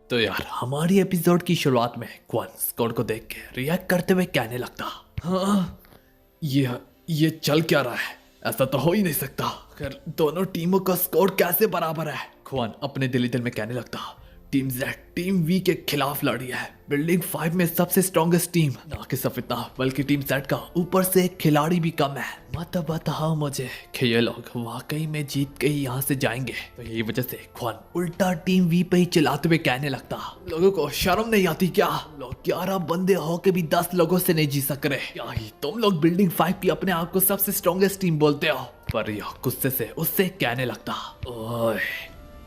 तो यार हमारी एपिसोड की शुरुआत में क्वान स्कोर को देख के रिएक्ट करते हुए कहने लगता, हाँ ये चल क्या रहा है, ऐसा तो हो ही नहीं सकता। खैर दोनों टीमों का स्कोर कैसे बराबर है। क्वान अपने दिल ही दिल में कहने लगता, टीम Z टीम V के खिलाफ लड़ी है। बिल्डिंग 5 में सबसे स्ट्रॉन्गेस्ट टीम, ना कि सिर्फ इतना बल्कि टीम Z का ऊपर से एक खिलाड़ी भी कम है। मत बताओ मुझे कि ये लोग वाकई में जीत के ही यहाँ से जाएंगे। तो यही वजह से क्वान उल्टा टीम V पे ही चिल्लाते हुए कहने लगता, लोगों को शर्म नहीं आती क्या? लोग 11 बंदे हो के भी 10 लोगों से नहीं जीत सक रहे। क्या ही तुम लोग बिल्डिंग 5 की अपने आप को सबसे स्ट्रॉन्गेस्ट टीम बोलते हो। पर यह गुस्से से उससे कहने लगता, ओए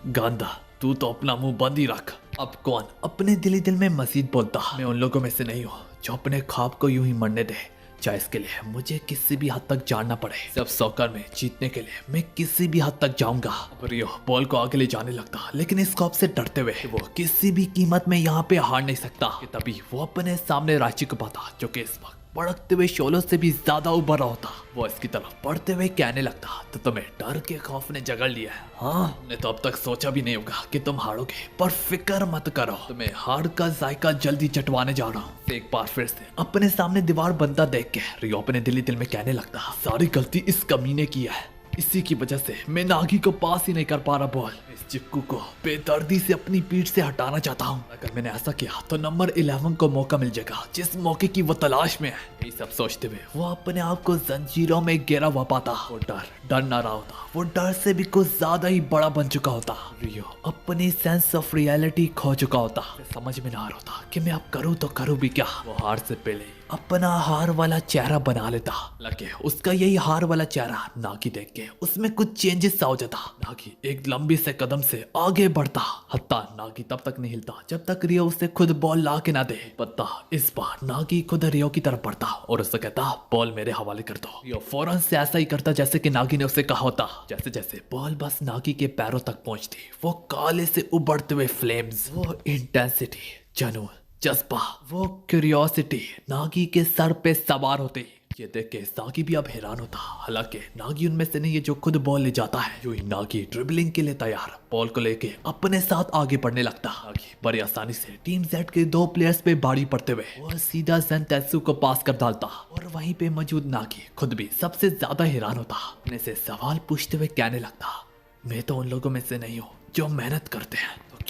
गांधा तू तो अपना मुंह बंद ही रख। अब कौन अपने दिल ही दिल में मजीद बोलता, मैं उन लोगों में से नहीं हूँ जो अपने ख्वाब को यूं ही मरने दे, चाहे इसके लिए मुझे किसी भी हद तक जाना पड़े। सब सॉकर में जीतने के लिए मैं किसी भी हद तक जाऊंगा। रियो बॉल को आगे ले जाने लगता, लेकिन इस खौफ से डरते हुए वो किसी भी कीमत में यहाँ पे हार नहीं सकता। कि तभी वो अपने सामने रांची को पाता, जो कि इस वक्त भड़कते हुए शोलों से भी ज्यादा उभर रहा होता। वो इसकी तरफ बढ़ते हुए कहने लगता, तो तुम्हें डर के खौफ ने जकड़ लिया है। हाँ, हमने तो अब तक सोचा भी नहीं होगा कि तुम हारोगे, पर फिक्र मत करो, तुम्हें हार का जायका जल्दी चटवाने जा रहा हूँ। एक बार फिर से अपने सामने दीवार बनता देख के रियो अपने दिल ही दिल में कहने लगता, सारी गलती इस कमीने की है, इसी की वजह से मैं नागी को पास ही नहीं कर पा रहा। बॉल इस चिक्कू को बेदर्दी से अपनी पीठ से हटाना चाहता हूँ। अगर मैंने ऐसा किया तो नंबर 11 को मौका मिल जाएगा, जिस मौके की वो तलाश में है। यही सब सोचते हुए वो अपने आप को जंजीरों में घेरा हुआ पाता। वो डर ना रहा होता, वो डर से भी कुछ ज्यादा ही बड़ा बन चुका होता। रियो अपनी सेंस ऑफ रियलिटी खो चुका होता। समझ में ना आ रहा होता कि मैं अब करूँ तो करूँ भी क्या। वो हार से पहले अपना हार वाला चेहरा बना लेता। लगे उसका यही हार वाला चेहरा नागी देख के उसमें कुछ चेंजेस सा हो जाता। नागी एक लंबी से कदम से आगे बढ़ता। हत्ता नागी तब तक नहीं हिलता जब तक रियो उसे खुद बॉल ला के ना दे। पता इस बार नागी खुद रियो की तरफ बढ़ता और उससे कहता, बॉल मेरे हवाले कर दो। रियो फौरन से ऐसा ही करता जैसे कि नागी ने उसे कहा होता। जैसे जैसे बॉल बस नागी के पैरों तक पहुंचती, वो काले से उबड़ते हुए फ्लेम्स, वो इंटेंसिटी, जुनून, जज्बा, वो क्यूरियोसिटी नागी के सर पे सवार होती। ये देख के नागी भी अब हैरान होता। हालांकि नागी उनमें से नहीं है जो खुद बॉल ले जाता है। जो ही नागी ड्रिबलिंग के लिए तैयार बॉल को लेके अपने साथ आगे बढ़ने लगता। नागी बड़ी आसानी से टीम Z के 2 प्लेयर्स पे भारी पड़ते हुए और सीधा ज़ेनतेत्सु को पास कर डालता। और वहीं पे मौजूद नागी खुद भी सबसे ज्यादा हैरान होता। अपने से सवाल पूछते हुए कहने लगता, मैं तो उन लोगों में से नहीं हूँ जो मेहनत करते हैं, तो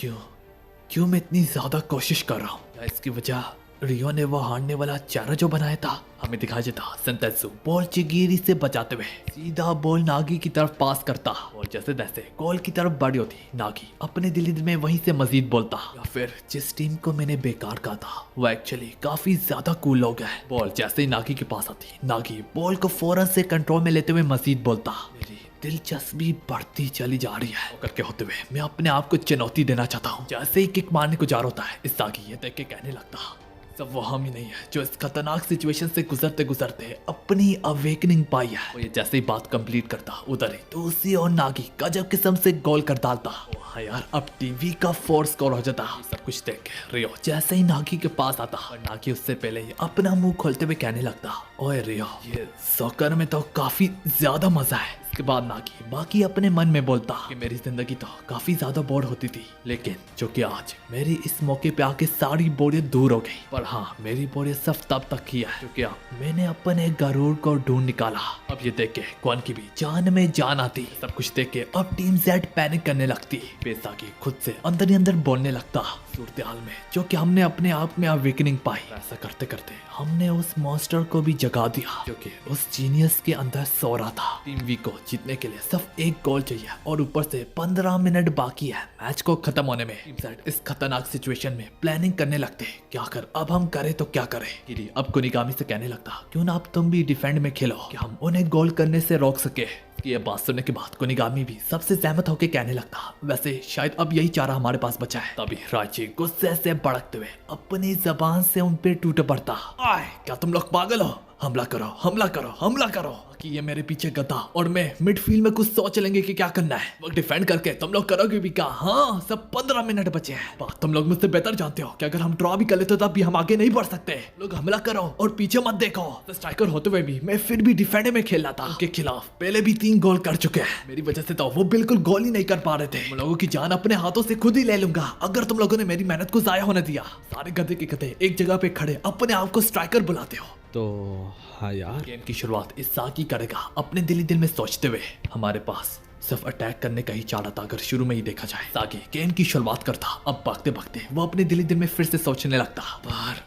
क्यों मैं इतनी ज्यादा कोशिश कर रहा हूँ? क्या इसकी वजह रियो ने वो हारने वाला चेहरा जो बनाया था हमें दिखाई देता। ज़ेनतेत्सु बॉल चिगीरी से बचाते हुए सीधा बॉल नागी की तरफ पास करता और जैसे जैसे गोल की तरफ बढ़ी होती, नागी अपने दिल में वहीं से मजीद बोलता, या फिर जिस टीम को मैंने बेकार कहा था वो एक्चुअली काफी ज्यादा कूल लोग हैं। बॉल जैसे ही नागी के पास आती, नागी बॉल को फौरन से कंट्रोल में लेते हुए मजीद बोलता, मेरी दिलचस्पी बढ़ती चली जा रही है। करके होते हुए मैं अपने आप को चुनौती देना चाहता हूँ। जैसे ही किक मारने को जा रहा होता है, इस नागी ये देख के कहने लगता, सब वो हम ही नहीं है जो इस खतरनाक सिचुएशन से गुजरते गुजरते अपनी अवेकनिंग पाई है। वो ये जैसे ही बात कंप्लीट करता, उधर ही दूसरी और नागी गजब किस्म से गोल कर डालता। हाँ यार, अब टीवी का 4 स्कोर हो जाता। सब कुछ देख के रियो जैसे ही नागी के पास आता और नागी उससे पहले ही अपना मुंह खोलते हुए कहने लगता, ओए रियो, ये सॉकर में तो काफी ज्यादा मजा है। इसके बाद नागी बाकी अपने मन में बोलता कि मेरी जिंदगी तो काफी ज्यादा बोर होती थी, लेकिन जो कि आज मेरी इस मौके पे आके सारी बोरियत दूर हो गई। पर हाँ, मेरी बोरियत सिर्फ तब तक की है क्योंकि अब मैंने अपने गरूर को ढूंढ निकाला। अब ये देख के क्वान की भी जान में जान आती। सब कुछ देख के अब टीम Z पैनिक करने लगती। बेसागी खुद से अंदर ही अंदर बोलने लगता, सूरत हाल में जो कि हमने अपने आप में अवेकनिंग पाई, ऐसा करते करते हमने उस मॉन्स्टर को भी जगा दिया जो कि उस जीनियस के अंदर सो रहा था। टीम V को जीतने के लिए सिर्फ एक गोल चाहिए और ऊपर से 15 मिनट बाकी है मैच को खत्म होने में। टीम Z इस खतरनाक सिचुएशन में प्लानिंग करने लगते, क्या कर अब हम करें तो क्या करें। कीरी अब कुनिगामी से कहने लगता, क्यों ना अब तुम भी डिफेंड में खेलो कि हम उन्हें गोल करने से रोक सके। ये बात सुनने के बाद कुनिगामी भी सबसे सहमत होकर कहने लगता, वैसे शायद अब यही चारा हमारे पास बचा है। तभी रांची गुस्से से भड़कते हुए अपनी जबान से उन पे टूट पड़ता, आए क्या तुम लोग पागल हो? हमला करो, हमला करो, हमला करो कि ये मेरे पीछे गधा और मैं मिडफील्ड में कुछ सोच लेंगे कि क्या करना है। वो डिफेंड करके तुम लोग करोगे भी क्या? हाँ, सब 15 मिनट बचे हैं। तुम लोग मुझसे बेहतर जानते हो कि अगर हम ड्रॉ भी कर लेते तब भी हम आगे नहीं बढ़ सकते। लोग हमला करो और पीछे मत देखो। स्ट्राइकर होते हुए भी मैं फिर भी डिफेंड में खेल रहा था। उनके खिलाफ पहले भी 3 गोल कर चुके हैं। मेरी वजह से तो वो बिल्कुल गोल ही नहीं कर पा रहे थे। तुम लोगों की जान अपने हाथों से खुद ही ले लूंगा अगर तुम लोगों ने मेरी मेहनत को जाया होने दिया। सारे गधे के गधे एक जगह पे खड़े अपने आप को स्ट्राइकर बुलाते हो। तो हाँ यार, गेम की शुरुआत इस साकी करेगा अपने दिली दिल में सोचते हुए। हमारे पास सिर्फ अटैक करने का ही चारा था अगर शुरू में ही देखा जाए। साकी गेम की शुरुआत करता, अब भागते भागते वो अपने दिली दिल में फिर से सोचने लगता, पर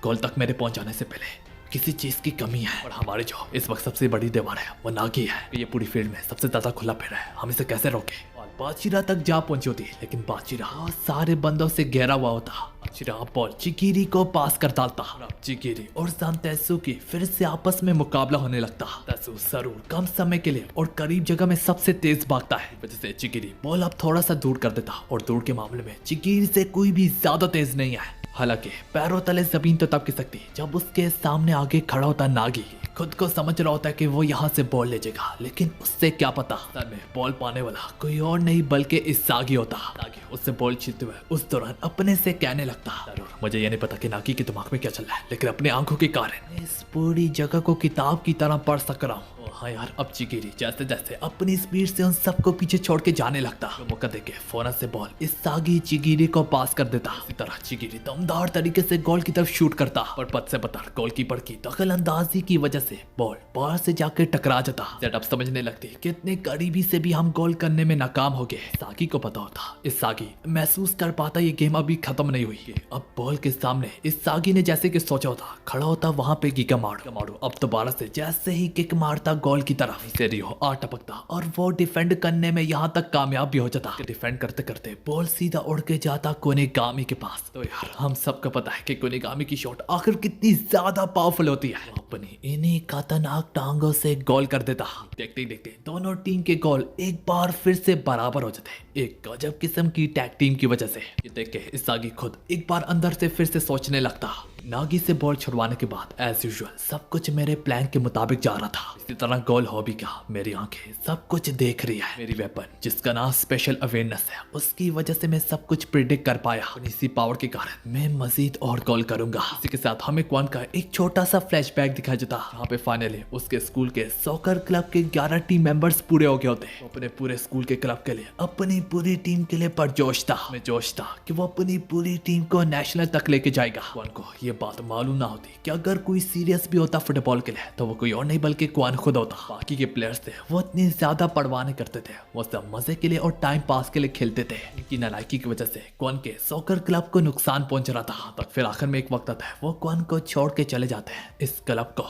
गोल तक मेरे पहुंच जाने से पहले किसी चीज की कमी है। और हमारे जो इस वक्त सबसे बड़ी दीवार है वो नागी है। ये पूरी फील्ड में सबसे ज्यादा खुला फिर है, हम इसे कैसे रोके? और बादशिरा तक जा पहुंची होती, लेकिन बादशिरा सारे बंदों से घेरा हुआ होता। बादशिरा बॉल चिकीरी को पास कर डालता। चिकीरी और सांतेसु की फिर से आपस में मुकाबला होने लगता। तैसु जरूर कम समय के लिए और करीब जगह में सबसे तेज भागता है, वजह से चिकीरी बॉल अब थोड़ा सा दूर कर देता। और दूर के मामले में चिकीरी से कोई भी ज्यादा तेज नहीं है। हालांकि पैरों तले जमीन तो तब खिसकती जब उसके सामने आगे खड़ा होता नागी। खुद को समझ रहा होता है कि वो यहाँ से बॉल ले जाएगा, लेकिन उससे क्या पता सर में बॉल पाने वाला कोई और नहीं बल्कि इस सागी होता। नागी उससे बॉल छीनते हुए उस दौरान अपने से कहने लगता, जरूर मुझे ये नहीं पता कि नागी के दिमाग में क्या चल रहा है, लेकिन अपने आंखों के कारण इस पूरी जगह को किताब की तरह पढ़ सक रहा हूँ। हाँ यार, अब चिकीरी जैसे जैसे अपनी स्पीड से उन सबको पीछे छोड़ के जाने लगता। तो मौका देके फौरन से बॉल इस सागी चिकीरी को पास कर देता। इसी तरह चिकीरी दमदार तरीके से गोल की तरफ शूट करता, पर पद से पत्थर गोलकीपर की दखल अंदाजी की वजह से बॉल बाहर से जाकर टकरा जाता। सेटअप समझने लगती कितने करीबी से भी हम गोल करने में नाकाम हो गए। सागी को पता होता इस सागी महसूस कर पाता ये गेम अभी खत्म नहीं हुई। अब बॉल के सामने इस सागी ने जैसे कि सोचा होता खड़ा होता वहां पे गिगामारू अब दोबारा से जैसे ही किक मारता गोल की तरफ से रियो आ टपकता और वो डिफेंड करने में यहाँ तक कामयाब भी हो जाता। डिफेंड करते करते बॉल सीधा उड़ के जाता कोनेगामी के पास। तो यार हम सबको पता है कि कोनेगामी की शॉट आखिर कितनी ज्यादा पावरफुल होती है। वो अपनी इन्हीं खतरनाक टांगों से गोल कर देता। देखते ही देखते दोनों टीम के गोल एक बार फिर से बराबर हो जाते, एक गजब किस्म की टैग टीम की वजह से। ये देख के इस सागी खुद एक बार अंदर से फिर से सोचने लगता। नागी से बॉल छुड़वाने के बाद एज यूजुअल सब कुछ मेरे प्लान के मुताबिक जा रहा था। इसी तरह गोल हो भी क्या, मेरी आंखें सब कुछ देख रही है। मेरी वेपन जिसका नाम स्पेशल अवेयरनेस है, उसकी वजह से मैं सब कुछ प्रिडिक्ट कर पाया। इसी पावर के कारण मैं मजीद और गोल करूंगा। इसी के साथ हमें क्वान का एक छोटा सा फ्लैशबैक दिखाया जाता, जहाँ पे फाइनली उसके स्कूल के सॉकर क्लब के 11 टीम मेंबर्स पूरे हो गए होते। वो अपने पूरे स्कूल के क्लब के लिए, अपनी पूरी टीम के लिए परजोश था। मैं जोश था कि वो अपनी पूरी टीम को नेशनल तक लेके जाएगा। क्वान को ये बात मालूम ना होती कि अगर कोई सीरियस भी होता फुटबॉल के लिए तो वो कोई और नहीं बल्कि क्वान खुद होता। बाकी के प्लेयर्स थे वो इतनी ज्यादा परवाह नहीं करते थे, वो सब मजे के लिए और टाइम पास के लिए खेलते थे। इनकी नालायकी की वजह से क्वान के सॉकर क्लब को नुकसान पहुंच रहा था। तक फिर आखिर में एक वक्त आता है वो क्वान को छोड़ के चले जाते हैं इस क्लब को।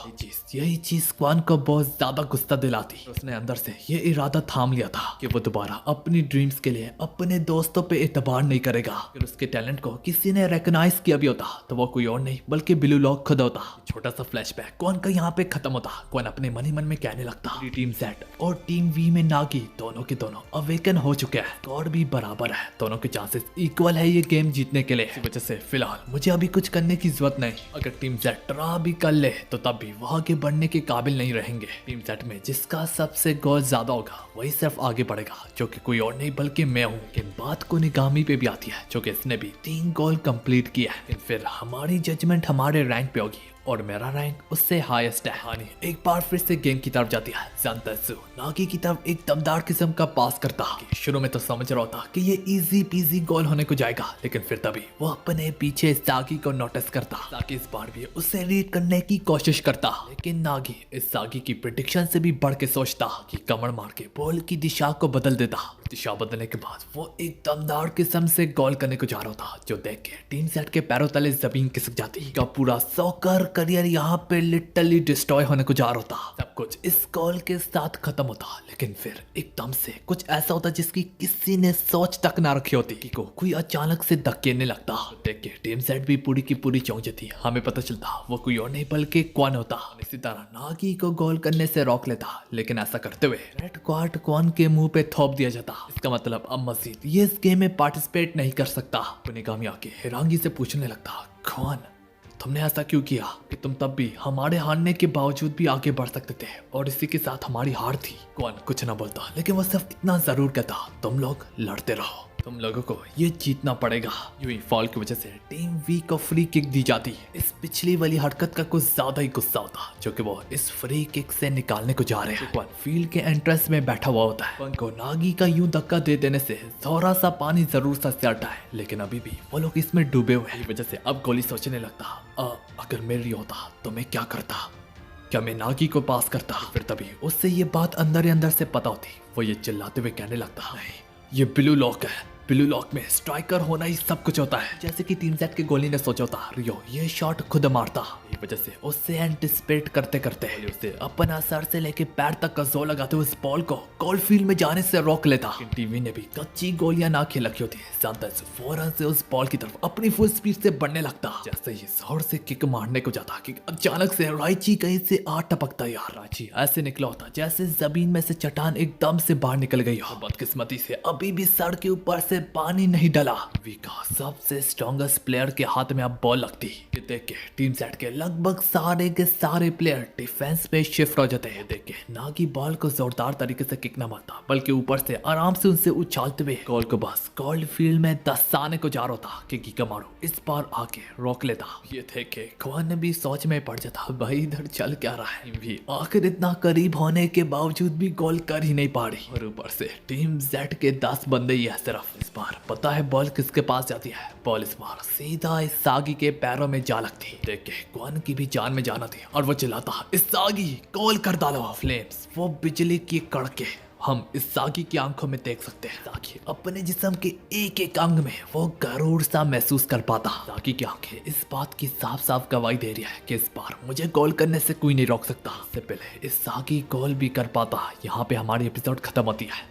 यही चीज क्वान को बहुत ज्यादा गुस्सा दिलाती। उसने अंदर से ये इरादा थाम लिया था कि वो दोबारा अपनी ड्रीम्स के लिए अपने दोस्तों पे एतबार नहीं करेगा। फिर उसके टैलेंट को किसी ने रिकॉग्नाइज किया भी होता तो वो कोई और नहीं बल्कि बिलू लॉक खुद होता। छोटा सा फ्लैशबैक कौन का यहाँ पे खत्म होता। कौन अपने मन ही मन में कहने लगता टीम Z और टीम V में नागी दोनों के दोनों अवेकन हो चुके हैं। स्कोर भी बराबर है, दोनों के चांसेस इक्वल है ये गेम जीतने के लिए। इस वजह से फिलहाल मुझे अभी कुछ करने की जरूरत नहीं। अगर टीम Z ड्रा भी कर ले तो तब भी वो आगे बढ़ने के काबिल नहीं रहेंगे। टीम Z में जिसका सबसे गोल ज्यादा होगा वही सिर्फ आगे बढ़ेगा, जो कि कोई और नहीं बल्कि मैं हूँ। लेकिन बात को निगामी पे भी आती है, जो कि इसने भी 3 गोल कंप्लीट किया है। लेकिन फिर हमारी जजमेंट हमारे रैंक पे होगी और मेरा रैंक उससे हाईएस्ट है। हानि एक बार फिर से गेम की तरफ जाती है। सांतेसु नागी की तरफ एक दमदार किस्म का पास करता। शुरू में तो समझ रहा था कि ये इजी पीजी गोल होने को जाएगा, लेकिन फिर तभी वो अपने पीछे सागी को नोटिस करता। सागी इस बार भी उसे रीड करने की कोशिश करता, लेकिन नागी इस सागी की प्रेडिक्शन से भी बढ़ के सोचता कि कमर मार के बॉल की दिशा को बदल देता। दिशा बदलने के बाद वो एक दमदार किस्म से गोल करने को जा रहा था, जो देख के टीम Z के पैरों तले जमीन खिसक जाती। का पूरा सॉकर करियर यहाँ पे लिटरली डिस्ट्रॉय होने को जा रहा था। सब कुछ इस गोल के साथ खत्म होता, लेकिन फिर एकदम से कुछ ऐसा होता जिसकी किसी ने सोच तक ना रखी होती कि कोई अचानक से धकेलने लगता। देख के टीम Z भी पूरी की पूरी चौंक जाती। हमें पता चलता वो कोई और नहीं बल्कि क्वान होता। इसी तरह नागी को गोल करने से रोक लेता, लेकिन ऐसा करते हुए रेड कार्ड क्वान के मुंह पे थोप दिया जाता। इसका मतलब अब मजीद ये इस गेम में पार्टिसिपेट नहीं कर सकता। कोनेगामी आके हिरांगी से पूछने लगता, क्वान तुमने ऐसा क्यों किया कि तुम तब भी हमारे हारने के बावजूद भी आगे बढ़ सकते थे और इसी के साथ हमारी हार थी। क्वान कुछ ना बोलता, लेकिन वो सिर्फ इतना जरूर कहता, तुम लोग लड़ते रहो, तुम लोगों को ये जीतना पड़ेगा। यूं ही फॉल की वजह से टीम वी को फ्री किक दी जाती है। इस पिछली वाली हरकत का कुछ ज्यादा ही गुस्सा होता जो कि वो इस फ्री किक से निकालने को जा रहे हैं। क्वान फील्ड के एंट्रेंस में बैठा हुआ होता है। को नागी का यूं धक्का दे देने से थोड़ा सा पानी जरूर सा आता है, लेकिन अभी भी वो लोग इसमें डूबे हुए हैं। इस वजह से अब गोली सोचने लगता, अगर मेरी होता तो मैं क्या करता, क्या मैं नागी को पास करता। फिर तभी उससे ये बात अंदर ही अंदर से पता होती। वो ये चिल्लाते हुए कहने लगता, नहीं ये ब्लू लॉक है, ब्लू लॉक में स्ट्राइकर होना ही सब कुछ होता है। जैसे कि टीम जेड के गोली ने सोचा था रियो ये शॉट खुद मारता। इस वजह से उससे एंटिसिपेट करते करते उसे अपना सर से लेके पैर तक का जोर लगाते हुए उस बॉल को गोल फील्ड में जाने से रोक लेता। टीवी ने भी कच्ची गोलियां ना खेल रखी होती। सैंटोस फौरन से उस बॉल की तरफ अपनी फुल स्पीड से बढ़ने लगता। जैसे ही जोर से किक मारने को जाता कि अचानक से राइची कहीं से आ टपकता। यार राइची ऐसे निकला होता जैसे जमीन में से चट्टान एकदम से बाहर निकल गई हो। बदकिस्मती से अभी भी सर के ऊपर से पानी नहीं डला। वी का सबसे स्ट्रॉन्गेस्ट प्लेयर के हाथ में अब बॉल लगती। ये देख के टीम सेट के लगभग सारे के सारे प्लेयर डिफेंस पे शिफ्ट हो जाते हैं। देख के नागी बॉल को जोरदार तरीके से किक ना मारता, बल्कि ऊपर से आराम से उनसे उछालते हुए गोल को बस गोल फील्ड में दसाने को जा रहा था कि गिगा मारो इस बार आके रोक लेता। ये देख के क्वान भी सोच में पड़ जाता, भाई इधर चल क्या रहा है। भी आखिर इतना करीब होने के बावजूद भी गोल कर ही नहीं पा रही, और ऊपर से टीम जेड के 10 बंदे ही है सिर्फ। इस बार पता है बॉल किसके पास जाती है। बॉल इस बार सीधा इस सागी के पैरों में जा लगती। देख के क्वान की भी जान में जाना थी और वो चिल्लाता, इस सागी गोल कर डालो। फ्लेम्स वो बिजली की कड़के हम इस सागी की आंखों में देख सकते हैं। सागी अपने जिस्म के एक एक अंग में वो गरूर सा महसूस कर पाता। सागी की आंखें इस बात की साफ साफ गवाही दे रही है कि इस बार मुझे गोल करने से कोई नहीं रोक सकता। इससे पहले इस सागी गोल भी कर पाता। यहाँ पे हमारी एपिसोड खत्म होती है।